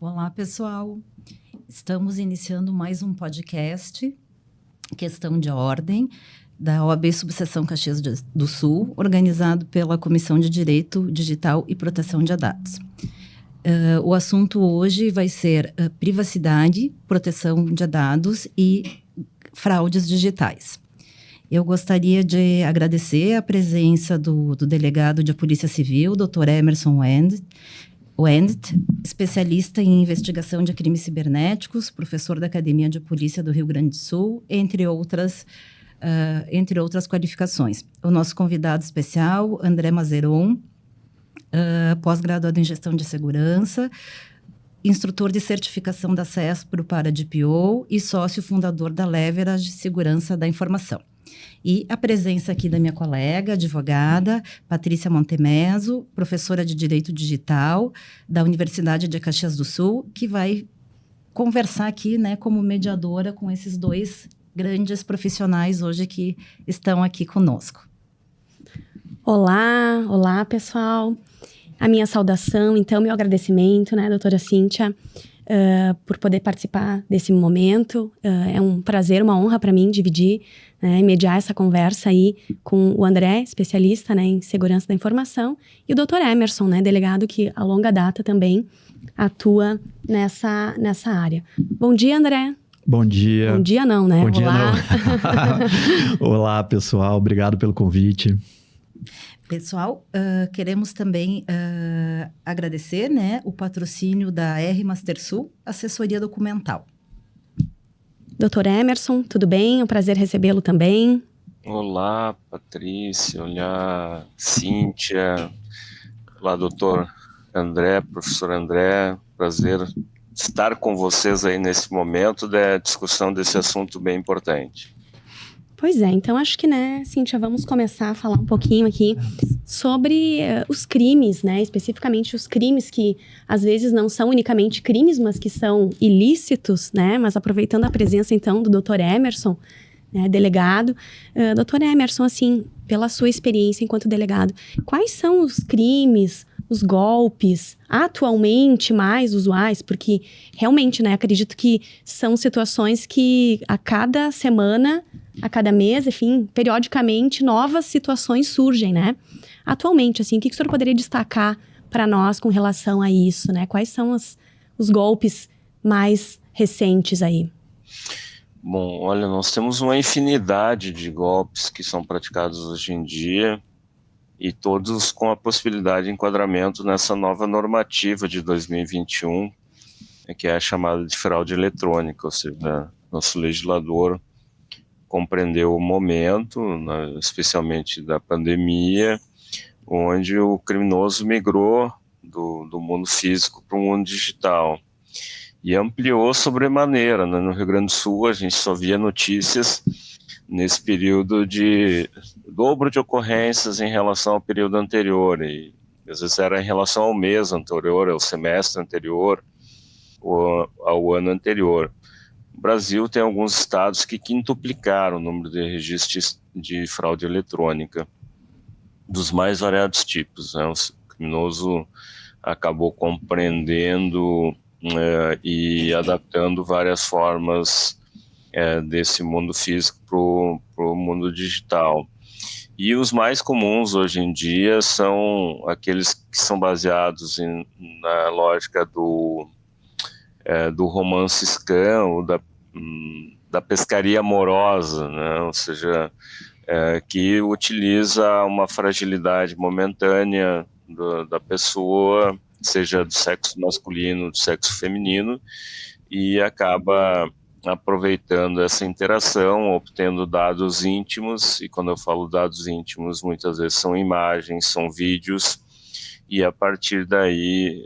Olá, pessoal. Estamos iniciando mais um podcast, Questão de Ordem, da OAB Subseção Caxias do Sul, organizado pela Comissão de Direito Digital e Proteção de Dados. O assunto hoje vai ser privacidade, proteção de dados e fraudes digitais. Eu gostaria de agradecer a presença do delegado de Polícia Civil, Dr. Emerson Wendt, especialista em investigação de crimes cibernéticos, professor da Academia de Polícia do Rio Grande do Sul, entre outras qualificações. O nosso convidado especial, André Mazeron, pós-graduado em Gestão de Segurança, instrutor de certificação da CESPRO para DPO e sócio fundador da Leverage Segurança da Informação. E a presença aqui da minha colega, advogada, Patrícia Montemeso, professora de Direito Digital da Universidade de Caxias do Sul, que vai conversar aqui, né, como mediadora com esses dois grandes profissionais hoje que estão aqui conosco. Olá, pessoal. A minha saudação, então, meu agradecimento, né, doutora Cíntia, por poder participar desse momento. É um prazer, uma honra para mim dividir, né, mediar essa conversa aí com o André, especialista, né, em segurança da informação, e o doutor Emerson, né, delegado que a longa data também atua nessa área. Bom dia, André. Bom dia. Bom dia não, né? Bom dia Olá. não. Olá, pessoal. Obrigado pelo convite. Pessoal, queremos também agradecer, né, o patrocínio da R Master Sul, assessoria documental. Doutor Emerson, tudo bem? É um prazer recebê-lo também. Olá, Patrícia. Olá, Cíntia. Olá, doutor André, professor André. Prazer estar com vocês aí nesse momento da discussão desse assunto bem importante. Pois é, então acho que, né, Cíntia, vamos começar a falar um pouquinho aqui sobre os crimes, né, especificamente os crimes que às vezes não são unicamente crimes, mas que são ilícitos, né, mas aproveitando a presença então do Dr. Emerson, né, delegado. Dr. Emerson, assim, pela sua experiência enquanto delegado, quais são os crimes, os golpes atualmente mais usuais? Porque realmente, né, acredito que são situações que a cada semana, a cada mês, enfim, periodicamente, novas situações surgem, né? Atualmente, assim, o que o senhor poderia destacar para nós com relação a isso, né? Quais são os golpes mais recentes aí? Bom, olha, nós temos uma infinidade de golpes que são praticados hoje em dia e todos com a possibilidade de enquadramento nessa nova normativa de 2021, que é a chamada de fraude eletrônica, ou seja, nosso legislador compreendeu o momento, né, especialmente da pandemia, onde o criminoso migrou do mundo físico para o mundo digital e ampliou sobremaneira, né? No Rio Grande do Sul a gente só via notícias nesse período de dobro de ocorrências em relação ao período anterior, e às vezes era em relação ao mês anterior, ao semestre anterior, ou ao ano anterior. O Brasil tem alguns estados que quintuplicaram o número de registros de fraude eletrônica, dos mais variados tipos, né? O criminoso acabou compreendendo e adaptando várias formas desse mundo físico para o mundo digital. E os mais comuns hoje em dia são aqueles que são baseados na lógica do romance scam, ou da pescaria amorosa, né? Ou seja, que utiliza uma fragilidade momentânea da pessoa, seja do sexo masculino, do sexo feminino, e acaba aproveitando essa interação, obtendo dados íntimos, e quando eu falo dados íntimos, muitas vezes são imagens, são vídeos, e a partir daí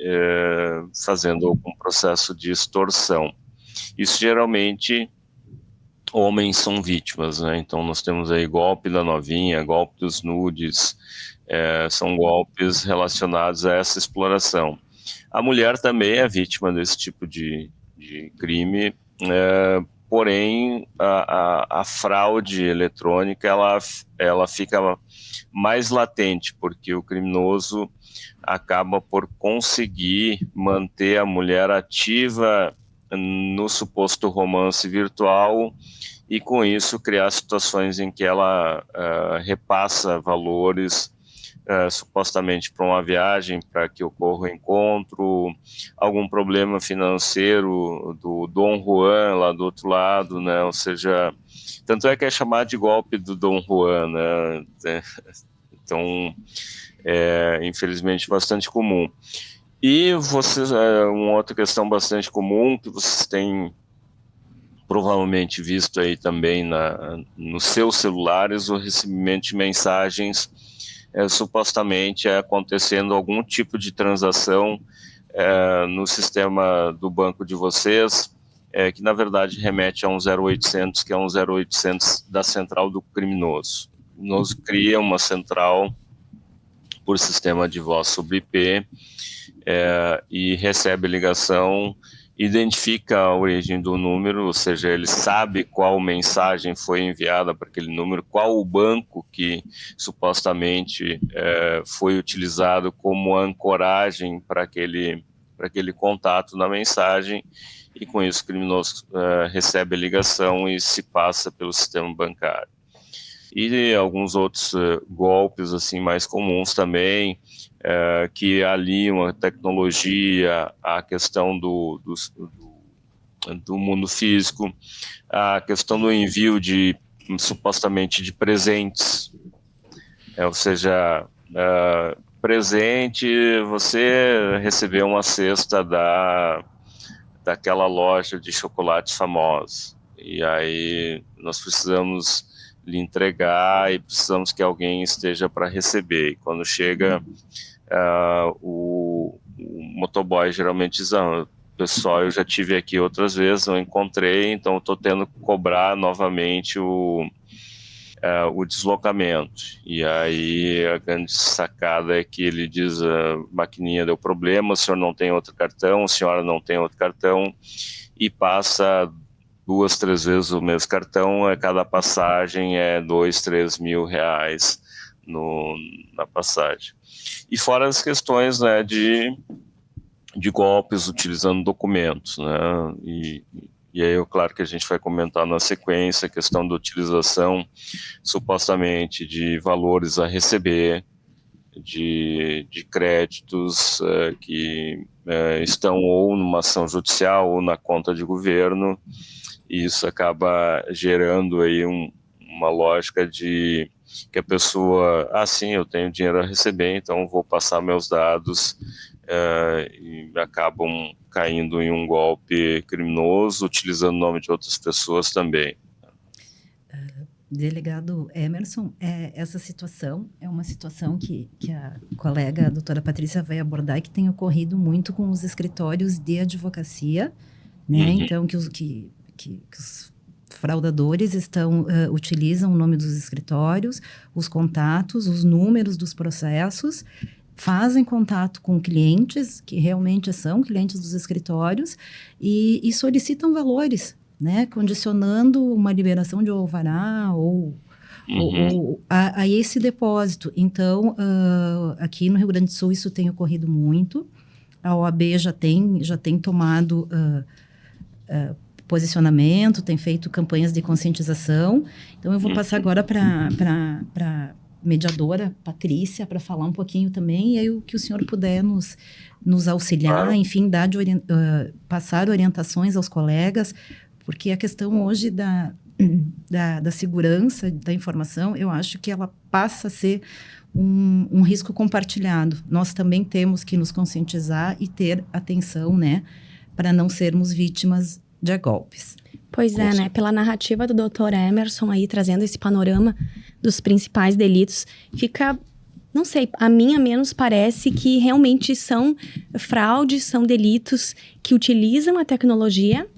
fazendo algum processo de extorsão. Isso geralmente homens são vítimas, né? Então nós temos aí golpe da novinha, golpe dos nudes, são golpes relacionados a essa exploração. A mulher também é vítima desse tipo de crime, porém a fraude eletrônica ela fica mais latente, porque o criminoso acaba por conseguir manter a mulher ativa no suposto romance virtual e com isso criar situações em que ela repassa valores supostamente para uma viagem, para que ocorra o encontro, algum problema financeiro do Dom Juan lá do outro lado, né? Ou seja, tanto é que é chamado de golpe do Dom Juan, né? Então, infelizmente, bastante comum. E vocês, uma outra questão bastante comum que vocês têm provavelmente visto aí também nos seus celulares, o recebimento de mensagens supostamente acontecendo algum tipo de transação no sistema do banco de vocês, que na verdade remete a um 0800, que é um 0800 da central do criminoso. Nos cria uma central por sistema de voz sobre IP e recebe a ligação, identifica a origem do número, ou seja, ele sabe qual mensagem foi enviada para aquele número, qual o banco que supostamente foi utilizado como ancoragem para aquele contato na mensagem, e com isso o criminoso recebe a ligação e se passa pelo sistema bancário. E alguns outros golpes assim mais comuns também, que aliam a tecnologia à questão do mundo físico, a questão do envio supostamente de presentes, ou seja, presente, você recebeu uma cesta daquela loja de chocolates famosos, e aí nós precisamos lhe entregar e precisamos que alguém esteja para receber. E quando chega, o motoboy geralmente diz: pessoal, eu já tive aqui outras vezes, não encontrei, então estou tendo que cobrar novamente o deslocamento. E aí a grande sacada é que ele diz: a maquininha deu problema, o senhor não tem outro cartão, a senhora não tem outro cartão, e passa 2, 3 vezes o mesmo cartão, cada passagem é 2, 3 mil reais na passagem. E fora as questões, né, de golpes utilizando documentos, né, e aí, claro que a gente vai comentar na sequência a questão da utilização supostamente de valores a receber, de créditos que estão ou numa ação judicial ou na conta de governo, e isso acaba gerando aí uma lógica de que a pessoa, sim, eu tenho dinheiro a receber, então vou passar meus dados, e acabam caindo em um golpe criminoso, utilizando o nome de outras pessoas também. Delegado Emerson, essa situação é uma situação que a colega, a doutora Patrícia, vai abordar, e que tem ocorrido muito com os escritórios de advocacia, né? Uhum. Então, que os fraudadores utilizam o nome dos escritórios, os contatos, os números dos processos, fazem contato com clientes, que realmente são clientes dos escritórios, e solicitam valores, né, condicionando uma liberação de alvará ou a esse depósito. Então, aqui no Rio Grande do Sul isso tem ocorrido muito. A OAB já tem tomado posicionamento, tem feito campanhas de conscientização. Então, eu vou passar agora para a mediadora Patrícia para falar um pouquinho também, e aí o que o senhor puder nos auxiliar, enfim, passar orientações aos colegas, porque a questão hoje da segurança da informação, eu acho que ela passa a ser um risco compartilhado. Nós também temos que nos conscientizar e ter atenção, né, para não sermos vítimas de golpes. Pois é, né? Pela narrativa do Dr. Emerson aí, trazendo esse panorama dos principais delitos, fica, não sei, a mim a menos parece que realmente são fraudes, são delitos que utilizam a tecnologia,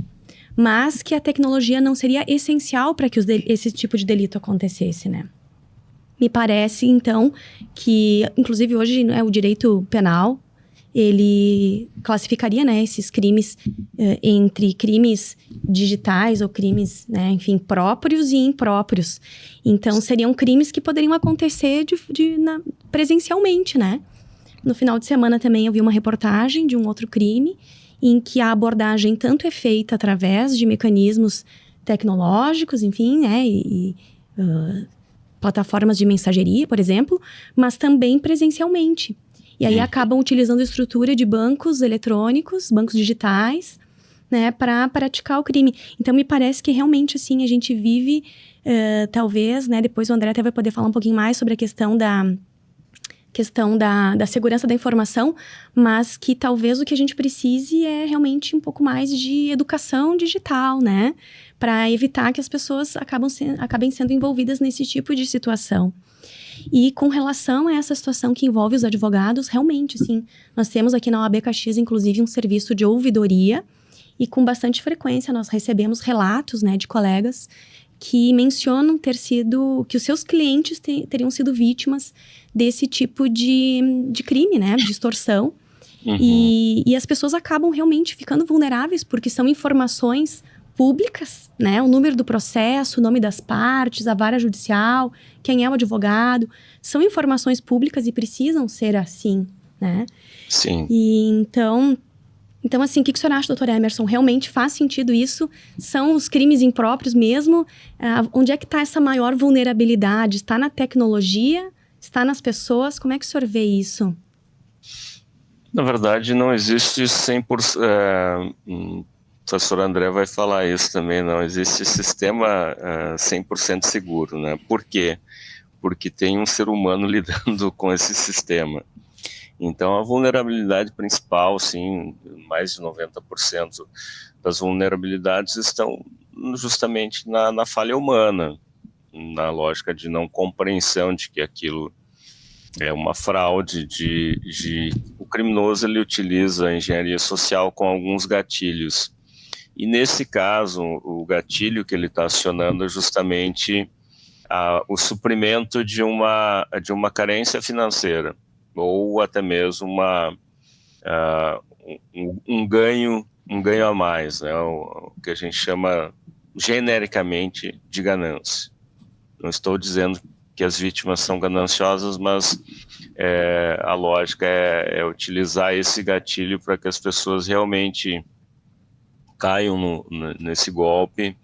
mas que a tecnologia não seria essencial para que esse tipo de delito acontecesse, né? Me parece, então, que, inclusive hoje, o direito penal, ele classificaria, né, esses crimes entre crimes digitais ou crimes, né, enfim, próprios e impróprios. Então, seriam crimes que poderiam acontecer presencialmente, né? No final de semana também eu vi uma reportagem de um outro crime em que a abordagem tanto é feita através de mecanismos tecnológicos, enfim, né, plataformas de mensageria, por exemplo, mas também presencialmente. E aí acabam utilizando a estrutura de bancos eletrônicos, bancos digitais, né, para praticar o crime. Então, me parece que realmente, assim, a gente vive, talvez, né, depois o André até vai poder falar um pouquinho mais sobre a questão da segurança da informação, mas que talvez o que a gente precise é realmente um pouco mais de educação digital, né? Para evitar que as pessoas acabem sendo envolvidas nesse tipo de situação. E com relação a essa situação que envolve os advogados, realmente, sim, nós temos aqui na OAB Caxias, inclusive, um serviço de ouvidoria, e com bastante frequência nós recebemos relatos, né, de colegas que mencionam que os seus clientes teriam sido vítimas desse tipo de crime, né, de extorsão. E as pessoas acabam realmente ficando vulneráveis, porque são informações públicas, né, o número do processo, o nome das partes, a vara judicial, quem é o advogado, são informações públicas e precisam ser assim, né? Sim. E então, assim, o que o senhor acha, doutor Emerson? Realmente faz sentido isso? São os crimes impróprios mesmo? Onde é que está essa maior vulnerabilidade? Está na tecnologia? Está nas pessoas? Como é que o senhor vê isso? Na verdade, não existe 100%... o professor André vai falar isso também, não existe sistema 100% seguro, né? Por quê? Porque tem um ser humano lidando com esse sistema. Então, a vulnerabilidade principal, sim, mais de 90% das vulnerabilidades estão justamente na falha humana, na lógica de não compreensão de que aquilo é uma fraude, o criminoso ele utiliza a engenharia social com alguns gatilhos. E nesse caso, o gatilho que ele está acionando é justamente o suprimento de uma carência financeira, ou até mesmo um ganho a mais, né? O que a gente chama genericamente de ganância. Não estou dizendo que as vítimas são gananciosas, mas a lógica é utilizar esse gatilho para que as pessoas realmente caiam nesse golpe,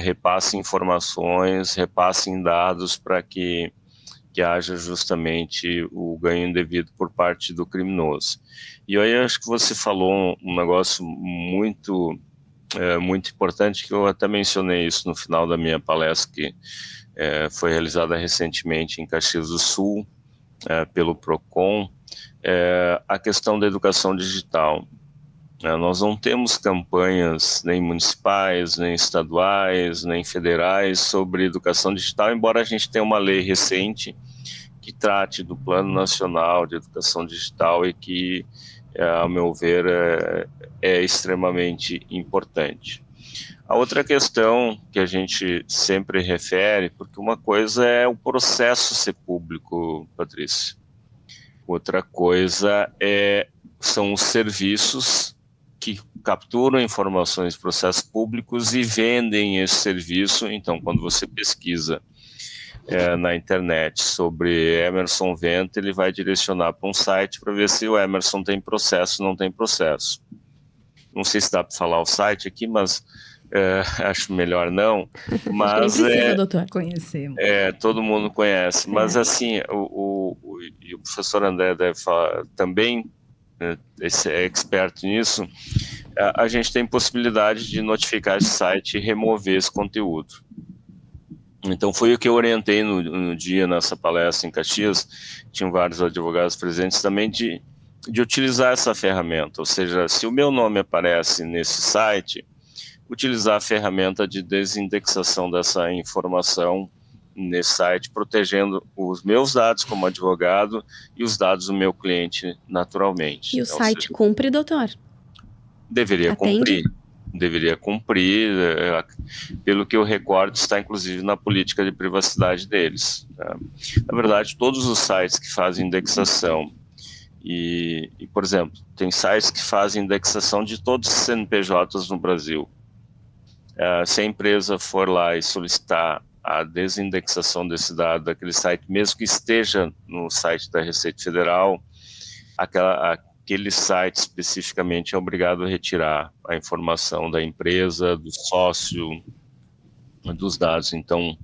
repassem informações, repassem dados para que haja justamente o ganho indevido por parte do criminoso. E aí eu acho que você falou um negócio muito importante, que eu até mencionei isso no final da minha palestra, que foi realizada recentemente em Caxias do Sul, pelo PROCON, a questão da educação digital. Nós não temos campanhas nem municipais, nem estaduais, nem federais sobre educação digital, embora a gente tenha uma lei recente que trate do Plano Nacional de Educação Digital e que, ao meu ver, é extremamente importante. A outra questão que a gente sempre refere, porque uma coisa é o processo ser público, Patrícia, outra coisa são os serviços que capturam informações de processos públicos e vendem esse serviço. Então, quando você pesquisa na internet sobre Emerson Venta, ele vai direcionar para um site para ver se o Emerson tem processo ou não tem processo. Não sei se dá para falar o site aqui, mas acho melhor não. Mas nem precisa, doutor. Conhecemos. Todo mundo conhece. Mas assim, o professor André deve falar também, esse é expert nisso. A gente tem possibilidade de notificar esse site e remover esse conteúdo. Então foi o que eu orientei no dia, nessa palestra em Caxias, tinham vários advogados presentes também, de utilizar essa ferramenta. Ou seja, se o meu nome aparece nesse site, utilizar a ferramenta de desindexação dessa informação nesse site, protegendo os meus dados como advogado e os dados do meu cliente naturalmente. E o site cumpre, doutor? Deveria Atende? cumprir, pelo que eu recordo, está inclusive na política de privacidade deles. Na verdade, todos os sites que fazem indexação E, por exemplo, tem sites que fazem indexação de todos os CNPJs no Brasil. Se a empresa for lá e solicitar a desindexação desse dado daquele site, mesmo que esteja no site da Receita Federal, aquele site especificamente é obrigado a retirar a informação da empresa, do sócio, dos dados. Então,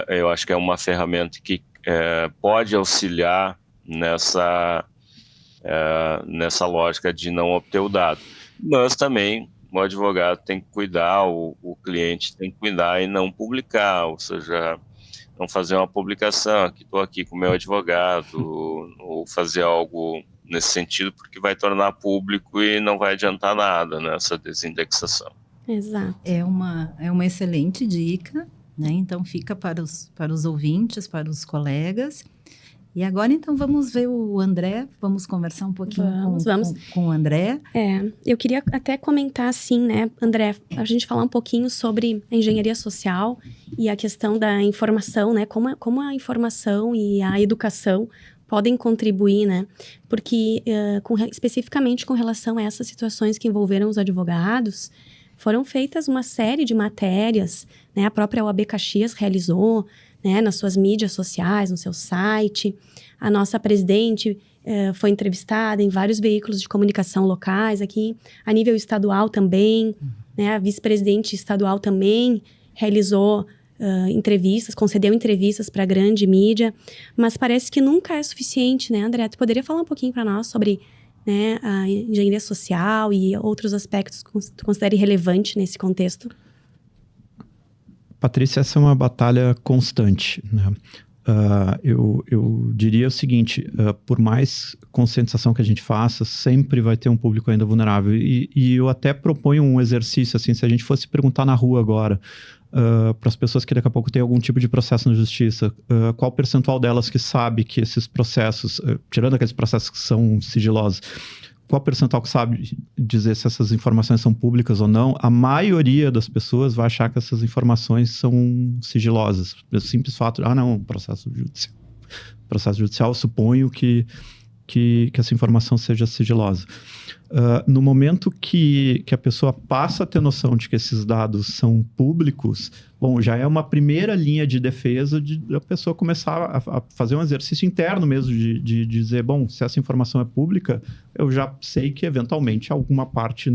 eu acho que é uma ferramenta que pode auxiliar nessa lógica de não obter o dado. Mas também o advogado tem que cuidar, o cliente tem que cuidar e não publicar, ou seja, não fazer uma publicação, que estou aqui com o meu advogado, ou fazer algo nesse sentido, porque vai tornar público e não vai adiantar nada nessa desindexação. Exato. É uma excelente dica, né? Então fica para os ouvintes, para os colegas. E agora, então, vamos ver o André, vamos conversar um pouquinho com o André. Eu queria até comentar assim, né, André, a gente falar um pouquinho sobre a engenharia social e a questão da informação, né, como a informação e a educação podem contribuir, né, porque especificamente com relação a essas situações que envolveram os advogados, foram feitas uma série de matérias, né, a própria OAB Caxias realizou, né, nas suas mídias sociais, no seu site. A nossa presidente foi entrevistada em vários veículos de comunicação locais aqui, a nível estadual também, né, a vice-presidente estadual também realizou entrevistas, concedeu entrevistas para a grande mídia, mas parece que nunca é suficiente, né, André? Tu poderia falar um pouquinho para nós sobre, né, a engenharia social e outros aspectos que tu considere relevante nesse contexto? Patrícia, essa é uma batalha constante, né? Eu diria o seguinte, por mais conscientização que a gente faça, sempre vai ter um público ainda vulnerável. E eu até proponho um exercício, assim, se a gente fosse perguntar na rua agora, para as pessoas que daqui a pouco têm algum tipo de processo na justiça, qual o percentual delas que sabe que esses processos, tirando aqueles processos que são sigilosos, qual percentual que sabe dizer se essas informações são públicas ou não? A maioria das pessoas vai achar que essas informações são sigilosas. O simples fato de, não, processo judicial, eu suponho que essa informação seja sigilosa. No momento que a pessoa passa a ter noção de que esses dados são públicos, bom, já é uma primeira linha de defesa de a pessoa começar a fazer um exercício interno mesmo de dizer, bom, se essa informação é pública, eu já sei que eventualmente alguma parte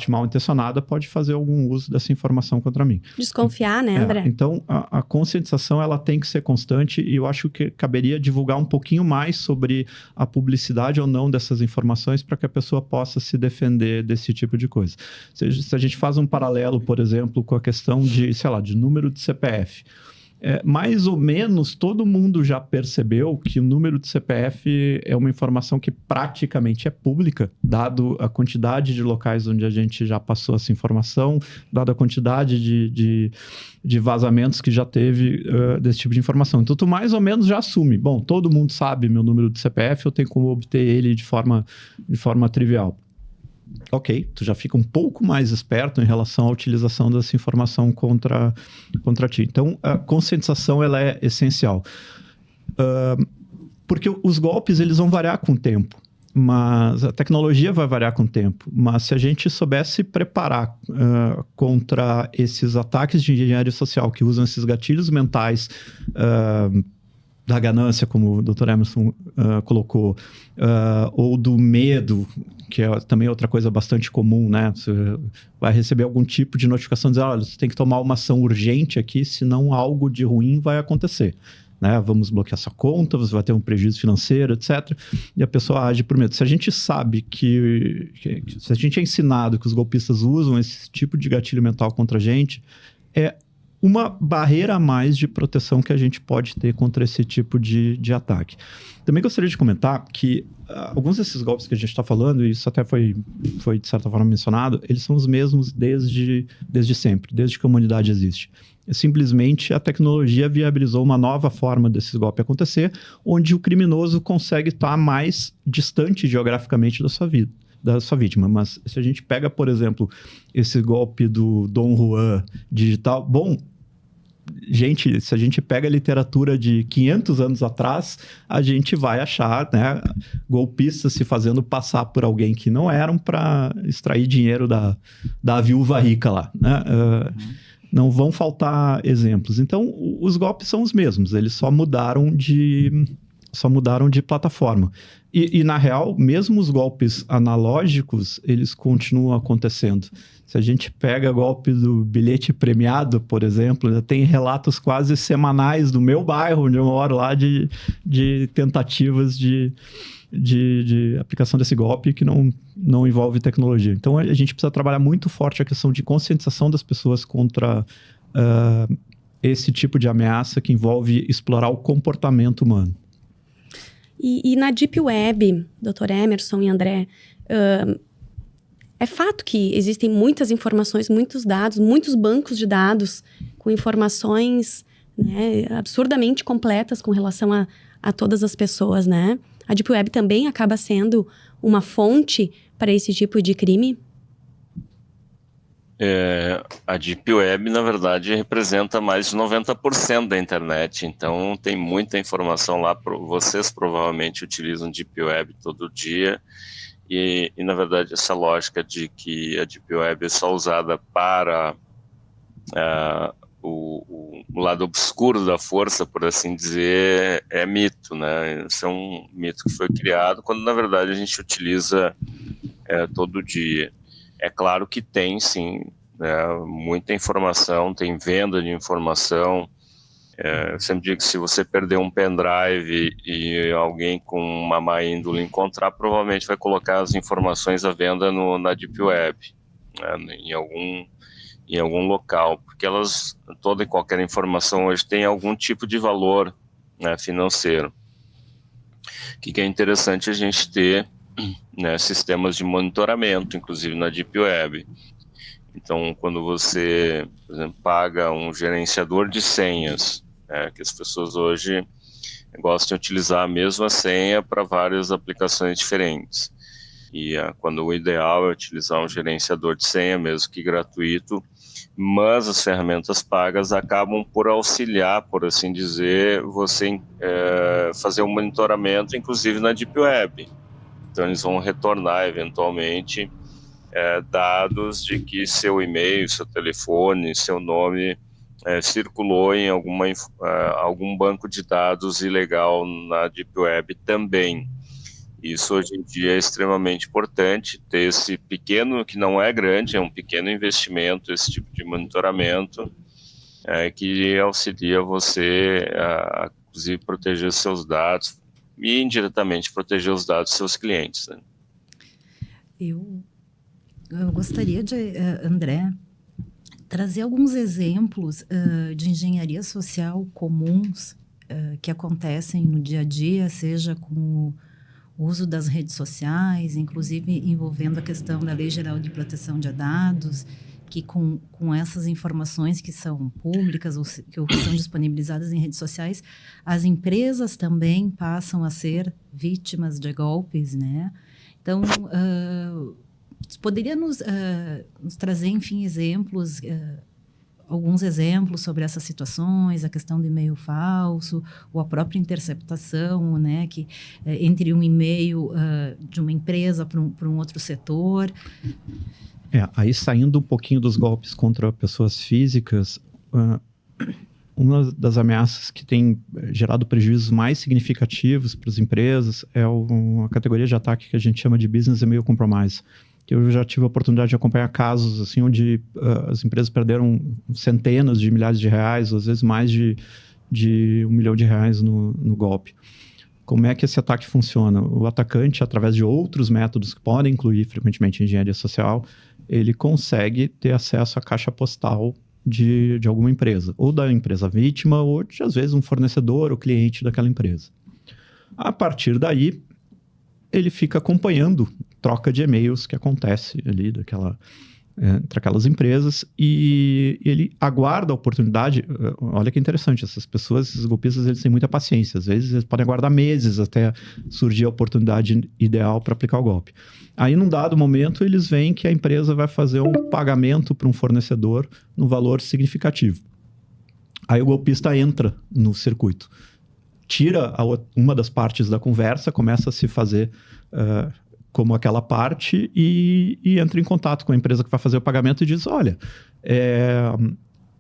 mal intencionada pode fazer algum uso dessa informação contra mim. Desconfiar, né, André? Então, a conscientização ela tem que ser constante e eu acho que caberia divulgar um pouquinho mais sobre a publicidade ou não dessas informações para que a pessoa possa se defender desse tipo de coisa. Se a gente faz um paralelo, por exemplo, com a questão de número de CPF, mais ou menos todo mundo já percebeu que o número de CPF é uma informação que praticamente é pública, dado a quantidade de locais onde a gente já passou essa informação, dado a quantidade de vazamentos que já teve desse tipo de informação. Então, tu mais ou menos já assume. Bom, todo mundo sabe meu número de CPF, eu tenho como obter ele de forma trivial. Ok, tu já fica um pouco mais esperto em relação à utilização dessa informação contra ti. Então, a conscientização ela é essencial. Porque os golpes eles vão variar com o tempo, mas a tecnologia vai variar com o tempo. Mas se a gente soubesse preparar contra esses ataques de engenharia social que usam esses gatilhos mentais da ganância, como o Dr. Emerson colocou, ou do medo, que é também outra coisa bastante comum, né? Você vai receber algum tipo de notificação dizendo, olha, você tem que tomar uma ação urgente aqui, senão algo de ruim vai acontecer. Né? Vamos bloquear sua conta, você vai ter um prejuízo financeiro, etc. E a pessoa age por medo. Se a gente sabe se a gente é ensinado que os golpistas usam esse tipo de gatilho mental contra a gente, é uma barreira a mais de proteção que a gente pode ter contra esse tipo de ataque. Também gostaria de comentar que alguns desses golpes que a gente está falando, e isso até foi de certa forma mencionado, eles são os mesmos desde sempre, desde que a humanidade existe. Simplesmente a tecnologia viabilizou uma nova forma desses golpes acontecer, onde o criminoso consegue estar mais distante geograficamente da sua vítima. Mas se a gente pega, por exemplo, esse golpe do Dom Juan digital, bom, se a gente pega a literatura de 500 anos atrás, a gente vai achar, né, golpistas se fazendo passar por alguém que não eram para extrair dinheiro da viúva rica lá, né? Não vão faltar exemplos. Então, os golpes são os mesmos, eles só mudaram de plataforma. E, na real, mesmo os golpes analógicos, eles continuam acontecendo. Se a gente pega golpe do bilhete premiado, por exemplo, tem relatos quase semanais do meu bairro, onde eu moro lá, de tentativas de aplicação desse golpe que não envolve tecnologia. Então, a gente precisa trabalhar muito forte a questão de conscientização das pessoas contra esse tipo de ameaça que envolve explorar o comportamento humano. E na Deep Web, Dr. Emerson e André, é fato que existem muitas informações, muitos dados, muitos bancos de dados com informações, né, absurdamente completas com relação a todas as pessoas, né? A Deep Web também acaba sendo uma fonte para esse tipo de crime? A Deep Web, na verdade, representa mais de 90% da internet, então tem muita informação lá. Vocês provavelmente utilizam Deep Web todo dia, e na verdade essa lógica de que a Deep Web é só usada para o lado obscuro da força, por assim dizer, é mito, né? Isso é um mito que foi criado, quando na verdade a gente utiliza todo dia. É claro que tem, sim, né, muita informação, tem venda de informação. Eu sempre digo que se você perder um pendrive e alguém com uma má índole encontrar, provavelmente vai colocar as informações à venda na Deep Web, né, em algum local, porque toda e qualquer informação hoje tem algum tipo de valor, né, financeiro. O que é interessante a gente ter, né, sistemas de monitoramento, inclusive na Deep Web. Então, quando você, por exemplo, paga um gerenciador de senhas, que as pessoas hoje gostam de utilizar a mesma senha para várias aplicações diferentes. E quando o ideal é utilizar um gerenciador de senha, mesmo que gratuito, mas as ferramentas pagas acabam por auxiliar, por assim dizer, você fazer um monitoramento, inclusive na Deep Web. Então, eles vão retornar, eventualmente, dados de que seu e-mail, seu telefone, seu nome circulou em algum banco de dados ilegal na Deep Web também. Isso, hoje em dia, é extremamente importante, ter esse pequeno, que não é grande, é um pequeno investimento, esse tipo de monitoramento, que auxilia você a, inclusive, proteger seus dados e, indiretamente, proteger os dados dos seus clientes, né? Eu gostaria de, André, trazer alguns exemplos de engenharia social comuns que acontecem no dia a dia, seja com o uso das redes sociais, inclusive envolvendo a questão da Lei Geral de Proteção de Dados, que com essas informações que são públicas ou que são disponibilizadas em redes sociais, as empresas também passam a ser vítimas de golpes, né? Então, poderia nos trazer, enfim, exemplos, alguns exemplos sobre essas situações, a questão do e-mail falso, ou a própria interceptação, né, que, entre um e-mail de uma empresa para um outro setor. Aí saindo um pouquinho dos golpes contra pessoas físicas, uma das ameaças que tem gerado prejuízos mais significativos para as empresas é uma categoria de ataque que a gente chama de Business Email Compromise. Eu já tive a oportunidade de acompanhar casos assim, onde as empresas perderam centenas de milhares de reais, ou às vezes mais de R$1 milhão no golpe. Como é que esse ataque funciona? O atacante, através de outros métodos que podem incluir frequentemente engenharia social, ele consegue ter acesso à caixa postal de alguma empresa, ou da empresa vítima, ou de, às vezes, um fornecedor ou cliente daquela empresa. A partir daí, ele fica acompanhando troca de e-mails que acontece ali entre aquelas empresas, e ele aguarda a oportunidade. Olha que interessante, essas pessoas, esses golpistas, eles têm muita paciência. Às vezes eles podem aguardar meses até surgir a oportunidade ideal para aplicar o golpe. Aí, num dado momento, eles veem que a empresa vai fazer um pagamento para um fornecedor no valor significativo. Aí o golpista entra no circuito, tira uma das partes da conversa, começa a se fazer como aquela parte e entra em contato com a empresa que vai fazer o pagamento e diz, olha,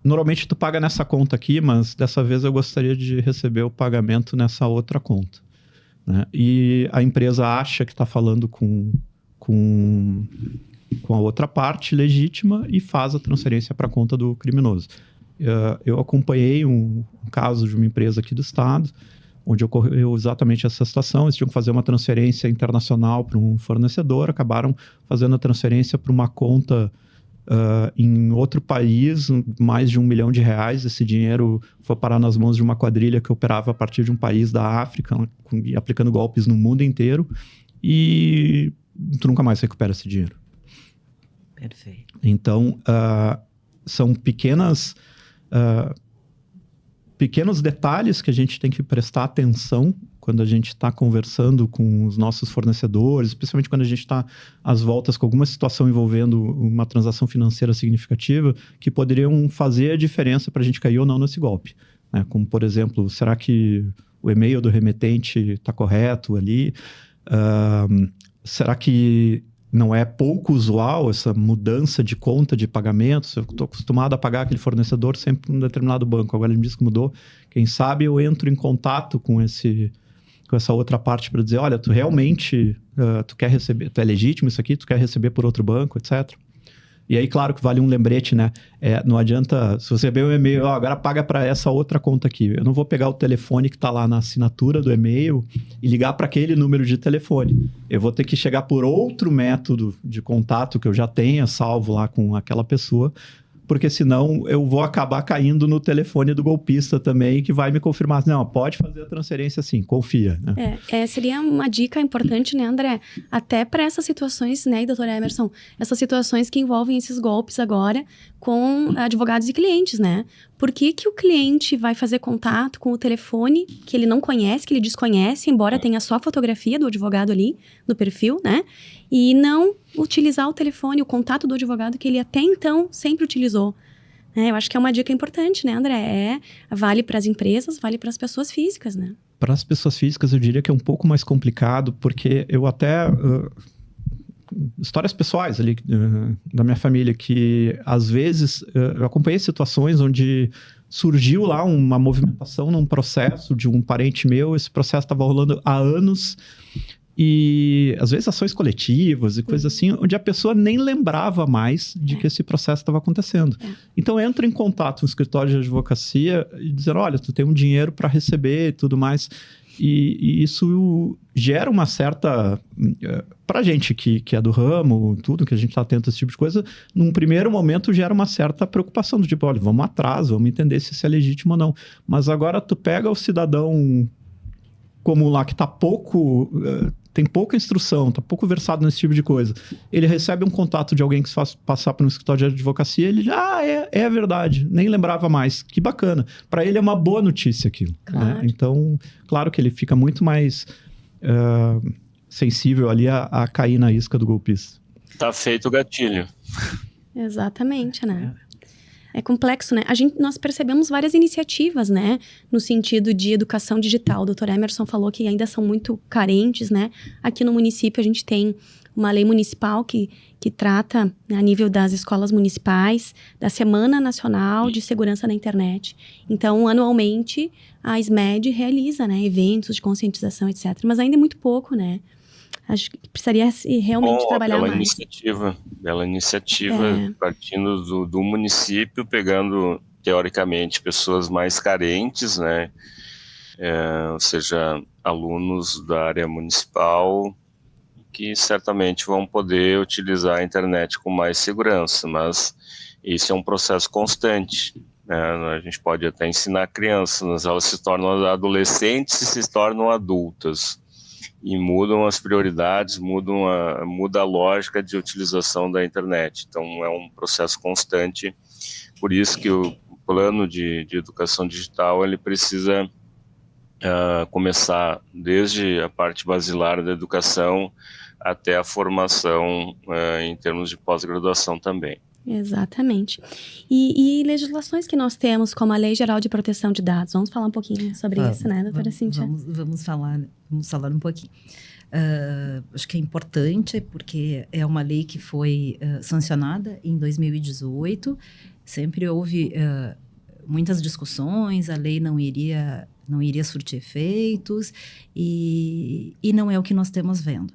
normalmente tu paga nessa conta aqui, mas dessa vez eu gostaria de receber o pagamento nessa outra conta. Né? E a empresa acha que está falando com a outra parte legítima e faz a transferência para a conta do criminoso. Eu acompanhei um caso de uma empresa aqui do estado, onde ocorreu exatamente essa situação. Eles tinham que fazer uma transferência internacional para um fornecedor, acabaram fazendo a transferência para uma conta em outro país, mais de R$1 milhão. Esse dinheiro foi parar nas mãos de uma quadrilha que operava a partir de um país da África, aplicando golpes no mundo inteiro, e tu nunca mais recupera esse dinheiro. Perfeito. Então, são pequenos detalhes que a gente tem que prestar atenção quando a gente está conversando com os nossos fornecedores, especialmente quando a gente está às voltas com alguma situação envolvendo uma transação financeira significativa, que poderiam fazer a diferença para a gente cair ou não nesse golpe. Né? Como, por exemplo, será que o e-mail do remetente está correto ali? Será que não é pouco usual essa mudança de conta de pagamentos? Eu estou acostumado a pagar aquele fornecedor sempre em um determinado banco. Agora ele me diz que mudou. Quem sabe eu entro em contato com essa outra parte para dizer, olha, tu realmente tu quer receber, tu é legítimo isso aqui, tu quer receber por outro banco, etc. E aí, claro que vale um lembrete, né? Não adianta, se você receber um e-mail, agora paga para essa outra conta aqui. Eu não vou pegar o telefone que está lá na assinatura do e-mail e ligar para aquele número de telefone. Eu vou ter que chegar por outro método de contato que eu já tenha salvo lá com aquela pessoa, porque senão eu vou acabar caindo no telefone do golpista também, que vai me confirmar, não, pode fazer a transferência sim, confia. Né? Seria uma dica importante, né, André? Até para essas situações, né, doutor Emerson, essas situações que envolvem esses golpes agora com advogados e clientes, né? Por que o cliente vai fazer contato com o telefone que ele não conhece, que ele desconhece, embora tenha só a fotografia do advogado ali no perfil, né? E não utilizar o telefone, o contato do advogado que ele até então sempre utilizou. Eu acho que é uma dica importante, né, André? Vale para as empresas, vale para as pessoas físicas, né? Para as pessoas físicas, eu diria que é um pouco mais complicado, porque eu até... histórias pessoais ali da minha família, que às vezes eu acompanhei situações onde surgiu lá uma movimentação num processo de um parente meu, esse processo estava rolando há anos, e às vezes ações coletivas e coisas assim, onde a pessoa nem lembrava mais de que esse processo estava acontecendo. Então entra em contato no escritório de advocacia e dizer, olha, tu tem um dinheiro para receber e tudo mais. E isso gera uma certa... Pra gente que é do ramo, tudo que a gente está atento a esse tipo de coisa, num primeiro momento gera uma certa preocupação do tipo, olha, vamos atrás, vamos entender se isso é legítimo ou não. Mas agora tu pega o cidadão comum lá que está tem pouca instrução, está pouco versado nesse tipo de coisa. Ele recebe um contato de alguém que se faz passar por um escritório de advocacia, ele diz, é verdade, nem lembrava mais. Que bacana. Para ele é uma boa notícia aquilo. Claro. Né? Então, claro que ele fica muito mais sensível ali a cair na isca do golpista. Tá feito o gatilho. Exatamente, né? É complexo, né? Nós percebemos várias iniciativas, né? No sentido de educação digital. O doutor Emerson falou que ainda são muito carentes, né? Aqui no município a gente tem uma lei municipal que trata, né, a nível das escolas municipais, da Semana Nacional de Segurança na Internet. Então, anualmente, a SMED realiza, né, eventos de conscientização, etc. Mas ainda é muito pouco, né? Acho que precisaria realmente trabalhar mais. Bela iniciativa, partindo do município, pegando, teoricamente, pessoas mais carentes, né? Ou seja, alunos da área municipal, que certamente vão poder utilizar a internet com mais segurança, mas isso é um processo constante. Né? A gente pode até ensinar crianças, mas elas se tornam adolescentes e se tornam adultas. E mudam as prioridades, muda a lógica de utilização da internet. Então, é um processo constante. Por isso que o plano de educação digital ele precisa começar desde a parte basilar da educação até a formação em termos de pós-graduação também. Exatamente. E legislações que nós temos, como a Lei Geral de Proteção de Dados. Vamos falar um pouquinho sobre isso, né, doutora Cíntia? Vamos falar um pouquinho. Acho que é importante, porque é uma lei que foi sancionada em 2018. Sempre houve muitas discussões, a lei não iria surtir efeitos, e não é o que nós temos vendo.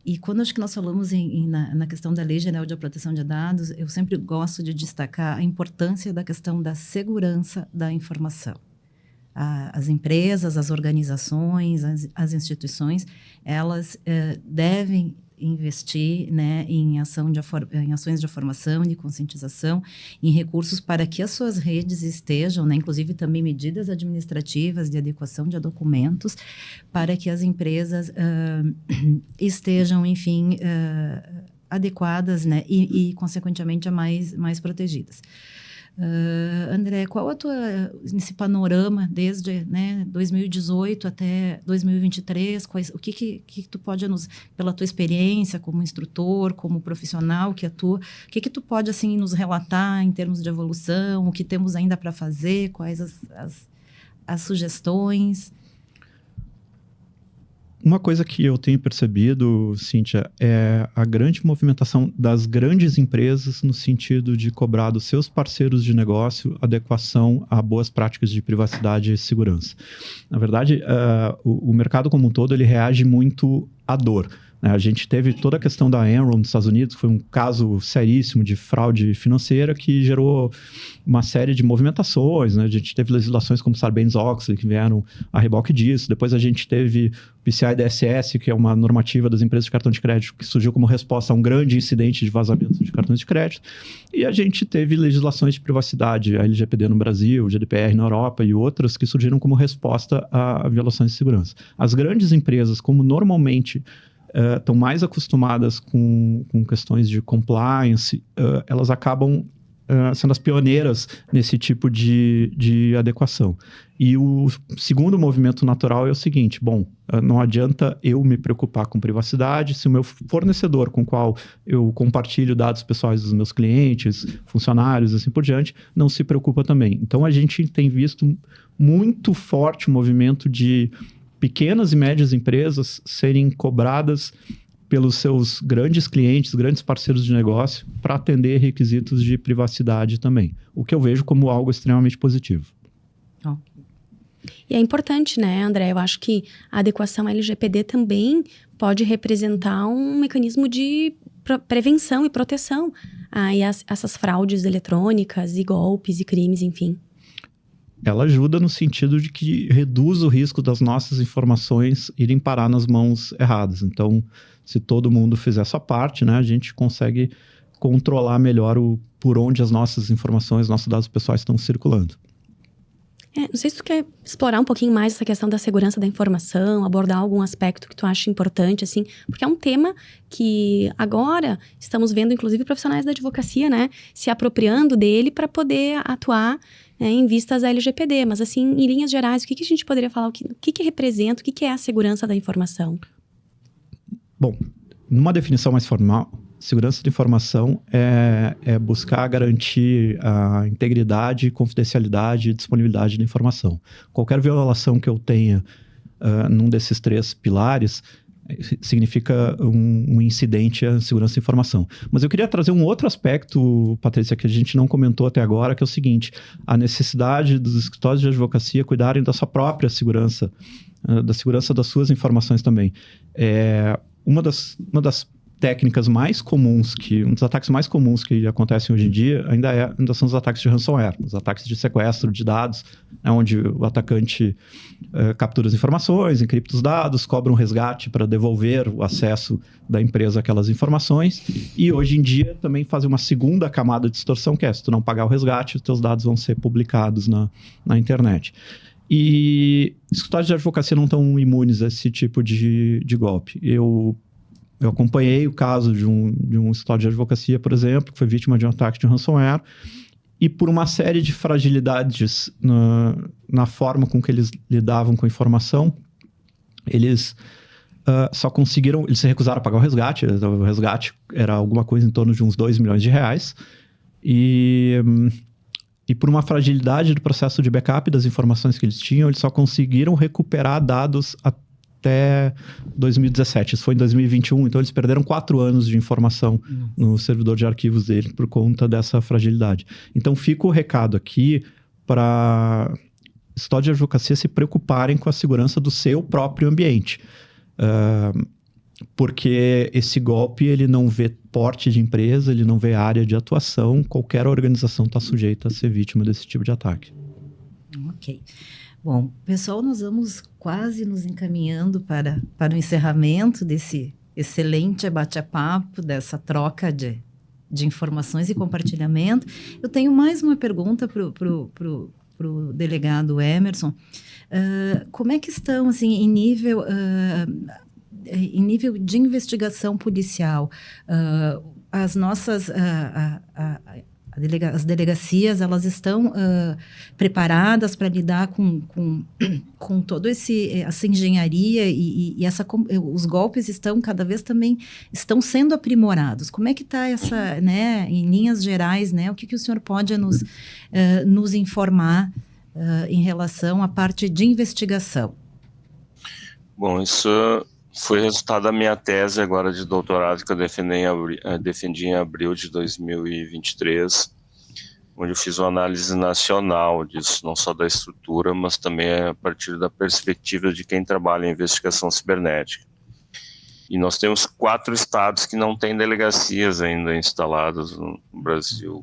E quando acho que nós falamos na questão da Lei Geral de Proteção de Dados, eu sempre gosto de destacar a importância da questão da segurança da informação. As empresas, as organizações, as instituições, elas devem investir, né, em ações de formação, de conscientização, em recursos para que as suas redes estejam, né, inclusive também medidas administrativas de adequação de documentos, para que as empresas estejam, enfim, adequadas, né, e consequentemente mais protegidas. André, qual nesse panorama desde, né, 2018 até 2023, o que tu pode pela tua experiência como instrutor, como profissional que atua, o que tu pode assim nos relatar em termos de evolução, o que temos ainda para fazer, quais as sugestões? Uma coisa que eu tenho percebido, Cíntia, é a grande movimentação das grandes empresas no sentido de cobrar dos seus parceiros de negócio adequação a boas práticas de privacidade e segurança. Na verdade, o mercado como um todo, ele reage muito à dor. A gente teve toda a questão da Enron nos Estados Unidos, que foi um caso seríssimo de fraude financeira que gerou uma série de movimentações, né? A gente teve legislações como Sarbanes-Oxley, que vieram a reboque disso. Depois a gente teve o PCI-DSS, que é uma normativa das empresas de cartão de crédito, que surgiu como resposta a um grande incidente de vazamento de cartões de crédito. E a gente teve legislações de privacidade, a LGPD no Brasil, o GDPR na Europa e outras que surgiram como resposta a violações de segurança. As grandes empresas, como normalmente estão mais acostumadas com questões de compliance, elas acabam sendo as pioneiras nesse tipo de adequação. E o segundo movimento natural é o seguinte: bom, não adianta eu me preocupar com privacidade se o meu fornecedor com o qual eu compartilho dados pessoais dos meus clientes, funcionários, assim por diante, não se preocupa também. Então, a gente tem visto muito forte o movimento de pequenas e médias empresas serem cobradas pelos seus grandes clientes, grandes parceiros de negócio, para atender requisitos de privacidade também. O que eu vejo como algo extremamente positivo. E é importante, né, André? Eu acho que a adequação LGPD também pode representar um mecanismo de prevenção e proteção a essas fraudes eletrônicas e golpes e crimes, enfim. Ela ajuda no sentido de que reduz o risco das nossas informações irem parar nas mãos erradas. Então, se todo mundo fizer essa parte, né, a gente consegue controlar melhor por onde as nossas informações, nossos dados pessoais estão circulando. Não sei se tu quer explorar um pouquinho mais essa questão da segurança da informação, abordar algum aspecto que tu acha importante, assim, porque é um tema que agora estamos vendo, inclusive, profissionais da advocacia, né, se apropriando dele para poder atuar, né, em vistas à LGPD. Mas, assim, em linhas gerais, o que a gente poderia falar, o que representa, o que é a segurança da informação? Bom, numa definição mais formal, segurança de informação é buscar garantir a integridade, confidencialidade e disponibilidade da informação. Qualquer violação que eu tenha num desses três pilares significa um incidente à segurança da informação. Mas eu queria trazer um outro aspecto, Patrícia, que a gente não comentou até agora, que é o seguinte: a necessidade dos escritórios de advocacia cuidarem da sua própria segurança, da segurança das suas informações também. Uma das técnicas mais comuns, um dos ataques mais comuns que acontecem hoje em dia ainda são os ataques de ransomware, os ataques de sequestro de dados, onde o atacante captura as informações, encripta os dados, cobra um resgate para devolver o acesso da empresa àquelas informações, e hoje em dia também fazem uma segunda camada de distorção, que é: se tu não pagar o resgate, os teus dados vão ser publicados na internet. E escritórios de advocacia não estão imunes a esse tipo de golpe. Eu acompanhei o caso de um escritório de advocacia, por exemplo, que foi vítima de um ataque de ransomware, e por uma série de fragilidades na forma com que eles lidavam com a informação, eles só conseguiram... Eles se recusaram a pagar o resgate. O resgate era alguma coisa em torno de uns R$2 milhões. E por uma fragilidade do processo de backup das informações que eles tinham, eles só conseguiram recuperar dados até 2017. Isso foi em 2021, então eles perderam 4 anos de informação no servidor de arquivos dele por conta dessa fragilidade. Então fica o recado aqui para história de advocacia se preocuparem com a segurança do seu próprio ambiente. Porque esse golpe, ele não vê porte de empresa, ele não vê área de atuação, qualquer organização está sujeita a ser vítima desse tipo de ataque. Ok. Bom, pessoal, nós vamos quase nos encaminhando para o encerramento desse excelente bate-papo, dessa troca de informações e compartilhamento. Eu tenho mais uma pergunta para o delegado Emerson. Como é que estão, assim, em nível de investigação policial? As nossas... as delegacias, elas estão preparadas para lidar com todo essa engenharia e os golpes estão cada vez também estão sendo aprimorados. Como é que está essa, né, em linhas gerais, né, o que o senhor pode nos informar em relação à parte de investigação? Bom, isso foi resultado da minha tese agora de doutorado que eu defendi em abril de 2023, onde eu fiz uma análise nacional disso, não só da estrutura, mas também a partir da perspectiva de quem trabalha em investigação cibernética. E nós temos 4 estados que não têm delegacias ainda instaladas no Brasil.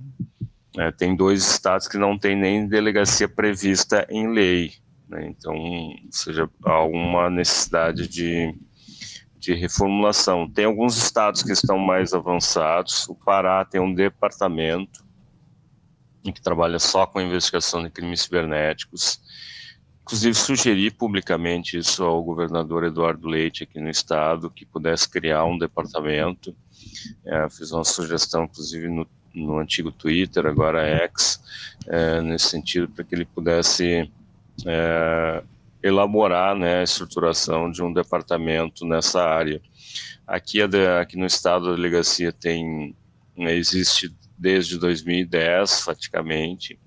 Tem 2 estados que não têm nem delegacia prevista em lei, né? Então, ou seja, há uma necessidade de reformulação. Tem alguns estados que estão mais avançados. O Pará tem um departamento que trabalha só com investigação de crimes cibernéticos. Inclusive, sugeri publicamente isso ao governador Eduardo Leite aqui no estado, que pudesse criar um departamento. Fiz uma sugestão, inclusive, no antigo Twitter, agora X, nesse sentido, para que ele pudesse elaborar, né, a estruturação de um departamento nessa área. Aqui no estado a delegacia existe desde 2010, praticamente.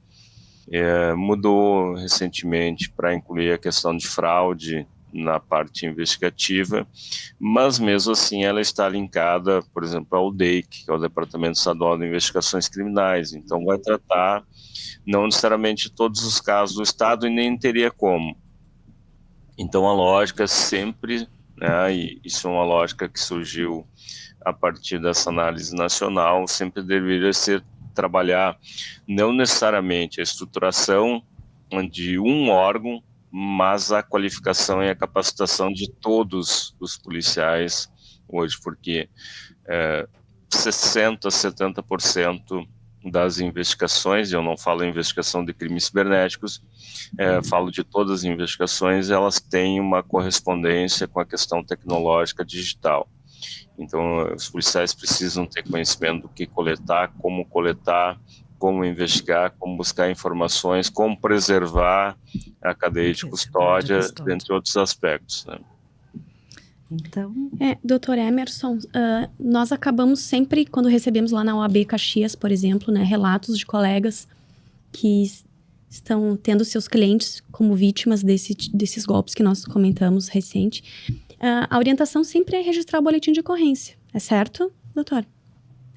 Mudou recentemente para incluir a questão de fraude na parte investigativa, mas mesmo assim ela está linkada, por exemplo, ao DEIC, que é o Departamento Estadual de Investigações Criminais. Então vai tratar não necessariamente todos os casos do estado e nem teria como. Então a lógica sempre, né, e isso é uma lógica que surgiu a partir dessa análise nacional, sempre deveria ser trabalhar não necessariamente a estruturação de um órgão, mas a qualificação e a capacitação de todos os policiais hoje, porque 60%, 70% das investigações, eu não falo em investigação de crimes cibernéticos, falo de todas as investigações, elas têm uma correspondência com a questão tecnológica digital. Então, os policiais precisam ter conhecimento do que coletar, como investigar, como buscar informações, como preservar a cadeia de custódia, dentre outros aspectos, né? Então... Doutor Emerson, nós acabamos sempre, quando recebemos lá na OAB Caxias, por exemplo, né, relatos de colegas que estão tendo seus clientes como vítimas desses golpes que nós comentamos recente, a orientação sempre é registrar o boletim de ocorrência, é certo, doutor?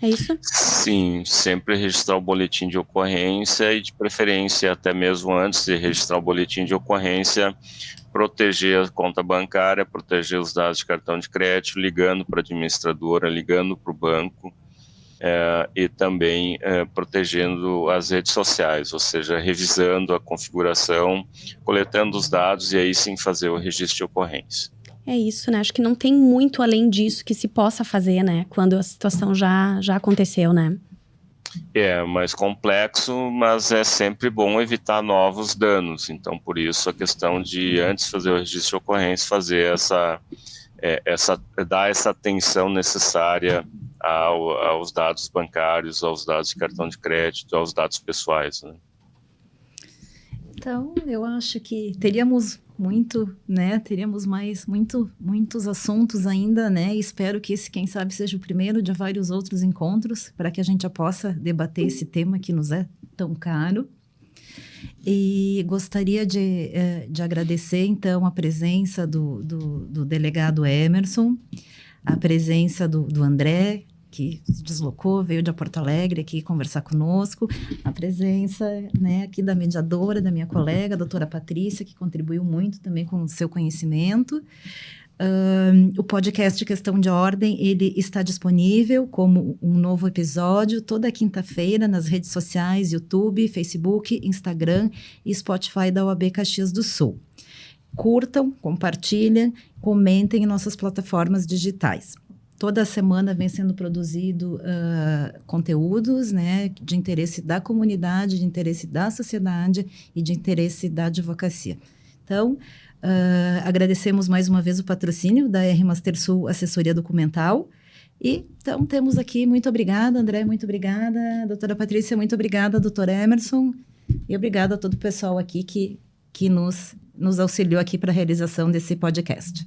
É isso? Sim, sempre registrar o boletim de ocorrência e, de preferência, até mesmo antes de registrar o boletim de ocorrência, proteger a conta bancária, proteger os dados de cartão de crédito, ligando para a administradora, ligando para o banco, e também protegendo as redes sociais, ou seja, revisando a configuração, coletando os dados e aí sim fazer o registro de ocorrência. É isso, né? Acho que não tem muito além disso que se possa fazer, né? Quando a situação já aconteceu, né? É mais complexo, mas é sempre bom evitar novos danos. Então, por isso, a questão de, antes de fazer o registro de ocorrência, fazer dar essa atenção necessária aos dados bancários, aos dados de cartão de crédito, aos dados pessoais, né? Então, eu acho que teríamos muito, né? Teremos muitos assuntos ainda, né? Espero que esse, quem sabe, seja o primeiro de vários outros encontros para que a gente já possa debater esse tema que nos é tão caro. E gostaria de agradecer, então, a presença do delegado Emerson, a presença do André, que se deslocou, veio de Porto Alegre aqui conversar conosco, a presença, né, aqui da mediadora, da minha colega, a doutora Patrícia, que contribuiu muito também com o seu conhecimento. O podcast Questão de Ordem, ele está disponível como um novo episódio toda quinta-feira nas redes sociais, YouTube, Facebook, Instagram e Spotify da OAB Caxias do Sul. Curtam, compartilhem, comentem em nossas plataformas digitais. Toda semana vem sendo produzido conteúdos, né, de interesse da comunidade, de interesse da sociedade e de interesse da advocacia. Então, agradecemos mais uma vez o patrocínio da R Master Sul Assessoria Documental. E, então, temos aqui, muito obrigada, André, muito obrigada, doutora Patrícia, muito obrigada, doutor Emerson, e obrigada a todo o pessoal aqui que nos auxiliou aqui para a realização desse podcast.